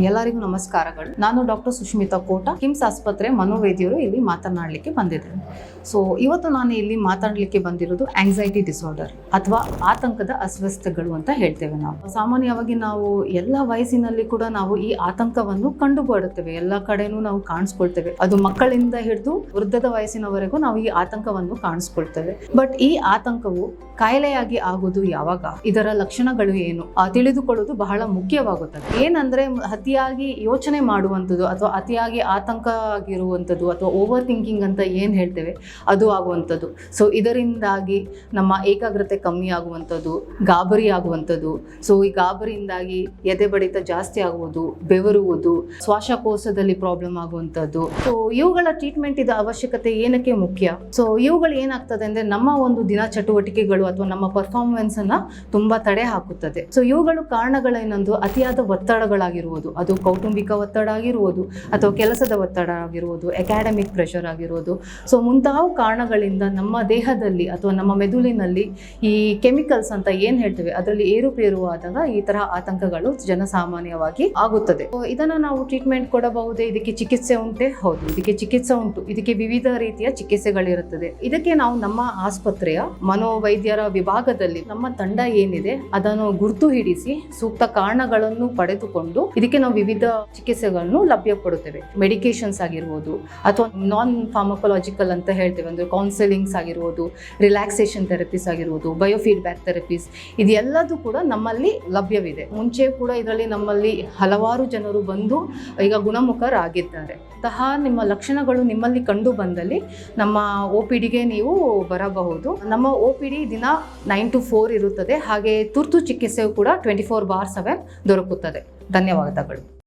ಎಲ್ಲರಿಗೂ ನಮಸ್ಕಾರಗಳು. ನಾನು ಡಾಕ್ಟರ್ ಸುಷ್ಮಿತಾ ಕೋಟ, ಕಿಮ್ಸ್ ಆಸ್ಪತ್ರೆ ಮನೋವೈದ್ಯರು ಇಲ್ಲಿ ಮಾತನಾಡಲಿಕ್ಕೆ ಬಂದಿದ್ದೇನೆ. ಸೊ ಇವತ್ತು ನಾನು ಇಲ್ಲಿ ಮಾತಾಡಲಿಕ್ಕೆ ಬಂದಿರೋದು ಆಂಗ್ಸೈಟಿ ಡಿಸಾರ್ಡರ್ ಅಥವಾ ಆತಂಕದ ಅಸ್ವಸ್ಥಗಳು ಅಂತ ಹೇಳ್ತೇವೆ. ನಾವು ಸಾಮಾನ್ಯವಾಗಿ ನಾವು ಎಲ್ಲ ವಯಸ್ಸಿನಲ್ಲಿ ಕೂಡ ನಾವು ಈ ಆತಂಕವನ್ನು ಕಂಡುಬರುತ್ತೇವೆ, ಎಲ್ಲ ಕಡೆನೂ ನಾವು ಕಾಣಿಸ್ಕೊಳ್ತೇವೆ. ಅದು ಮಕ್ಕಳಿಂದ ಹಿಡಿದು ವೃದ್ಧದ ವಯಸ್ಸಿನವರೆಗೂ ನಾವು ಈ ಆತಂಕವನ್ನು ಕಾಣಿಸ್ಕೊಳ್ತೇವೆ. ಬಟ್ ಈ ಆತಂಕವು ಕಾಯಿಲೆಯಾಗಿ ಆಗುವುದು ಯಾವಾಗ, ಇದರ ಲಕ್ಷಣಗಳು ಏನು ತಿಳಿದುಕೊಳ್ಳುವುದು ಬಹಳ ಮುಖ್ಯವಾಗುತ್ತದೆ. ಏನಂದ್ರೆ ಅತಿಯಾಗಿ ಯೋಚನೆ ಮಾಡುವಂಥದ್ದು ಅಥವಾ ಅತಿಯಾಗಿ ಆತಂಕ ಆಗಿರುವಂಥದ್ದು ಅಥವಾ ಓವರ್ ಥಿಂಕಿಂಗ್ ಅಂತ ಏನು ಹೇಳ್ತೇವೆ ಅದು ಆಗುವಂಥದ್ದು. ಸೊ ಇದರಿಂದಾಗಿ ನಮ್ಮ ಏಕಾಗ್ರತೆ ಕಮ್ಮಿ ಆಗುವಂಥದ್ದು, ಗಾಬರಿ ಆಗುವಂಥದ್ದು. ಸೊ ಈ ಗಾಬರಿಯಿಂದಾಗಿ ಎದೆ ಬಡಿತ ಜಾಸ್ತಿ ಆಗುವುದು, ಬೆವರುವುದು, ಶ್ವಾಸಕೋಶದಲ್ಲಿ ಪ್ರಾಬ್ಲಮ್ ಆಗುವಂಥದ್ದು. ಸೊ ಇವುಗಳ ಟ್ರೀಟ್ಮೆಂಟ್ ಇದ ಅವಶ್ಯಕತೆ ಏನಕ್ಕೆ ಮುಖ್ಯ? ಸೊ ಇವುಗಳು ಏನಾಗ್ತದೆ ಅಂದ್ರೆ ನಮ್ಮ ಒಂದು ದಿನ ಚಟುವಟಿಕೆಗಳು ಅಥವಾ ನಮ್ಮ ಪರ್ಫಾರ್ಮೆನ್ಸ್ ಅನ್ನ ತುಂಬಾ ತಡೆ ಹಾಕುತ್ತದೆ. ಸೊ ಇವುಗಳು ಕಾರಣಗಳೇನೊಂದು ಅತಿಯಾದ ಒತ್ತಡಗಳಾಗಿರುವುದು, ಅದು ಕೌಟುಂಬಿಕ ಒತ್ತಡ ಆಗಿರುವುದು ಅಥವಾ ಕೆಲಸದ ಒತ್ತಡ ಆಗಿರುವುದು, ಅಕಾಡೆಮಿಕ್ ಪ್ರೆಷರ್ ಆಗಿರುವುದು. ಸೊ ಮುಂತಾವು ಕಾರಣಗಳಿಂದ ನಮ್ಮ ದೇಹದಲ್ಲಿ ಅಥವಾ ನಮ್ಮ ಮೆದುಳಿನಲ್ಲಿ ಈ ಕೆಮಿಕಲ್ಸ್ ಅಂತ ಏನ್ ಹೇಳ್ತೇವೆ ಅದರಲ್ಲಿ ಏರುಪೇರು ಆದಾಗ ಈ ತರಹ ಆತಂಕಗಳು ಜನಸಾಮಾನ್ಯವಾಗಿ ಆಗುತ್ತದೆ. ಇದನ್ನ ನಾವು ಟ್ರೀಟ್ಮೆಂಟ್ ಕೊಡಬಹುದೇ? ಇದಕ್ಕೆ ಚಿಕಿತ್ಸೆ ಉಂಟೆ? ಹೌದು, ಇದಕ್ಕೆ ಚಿಕಿತ್ಸೆ ಉಂಟು. ಇದಕ್ಕೆ ವಿವಿಧ ರೀತಿಯ ಚಿಕಿತ್ಸೆಗಳಿರುತ್ತದೆ. ಇದಕ್ಕೆ ನಾವು ನಮ್ಮ ಆಸ್ಪತ್ರೆಯ ಮನೋವೈದ್ಯರ ವಿಭಾಗದಲ್ಲಿ ನಮ್ಮ ತಂಡ ಏನಿದೆ ಅದನ್ನು ಗುರ್ತು ಹಿಡಿಸಿ ಸೂಕ್ತ ಕಾರಣಗಳನ್ನು ಪಡೆದುಕೊಂಡು ಇದಕ್ಕೆ ನಾವು ವಿವಿಧ ಚಿಕಿತ್ಸೆಗಳನ್ನು ಲಭ್ಯ ಕೊಡುತ್ತೇವೆ. ಮೆಡಿಕೇಶನ್ಸ್ ಆಗಿರ್ಬೋದು ಅಥವಾ ನಾನ್ ಫಾರ್ಮಕೊಲಾಜಿಕಲ್ ಅಂತ ಹೇಳ್ತೇವೆ, ಅಂದ್ರೆ ಕೌನ್ಸಿಲಿಂಗ್ಸ್ ಆಗಿರ್ಬೋದು, ರಿಲ್ಯಾಕ್ಸೇಷನ್ ಥೆರಪೀಸ್ ಆಗಿರ್ಬೋದು, ಬಯೋಫೀಡ್ಬ್ಯಾಕ್ ಥೆರಪೀಸ್, ಇದೆಲ್ಲದೂ ಕೂಡ ನಮ್ಮಲ್ಲಿ ಲಭ್ಯವಿದೆ. ಮುಂಚೆ ಕೂಡ ಇದರಲ್ಲಿ ನಮ್ಮಲ್ಲಿ ಹಲವಾರು ಜನರು ಬಂದು ಈಗ ಗುಣಮುಖರಾಗಿದ್ದಾರೆ. ಅಂತಹ ನಿಮ್ಮ ಲಕ್ಷಣಗಳು ನಿಮ್ಮಲ್ಲಿ ಕಂಡು ಬಂದಲ್ಲಿ ನಮ್ಮ OPDಗೆ ನೀವು ಬರಬಹುದು. ನಮ್ಮ OPD ದಿನ 9 to 4 ಇರುತ್ತದೆ. ಹಾಗೆ ತುರ್ತು ಚಿಕಿತ್ಸೆಯು ಕೂಡ 24/7 ದೊರಕುತ್ತದೆ. ಧನ್ಯವಾದಗಳು.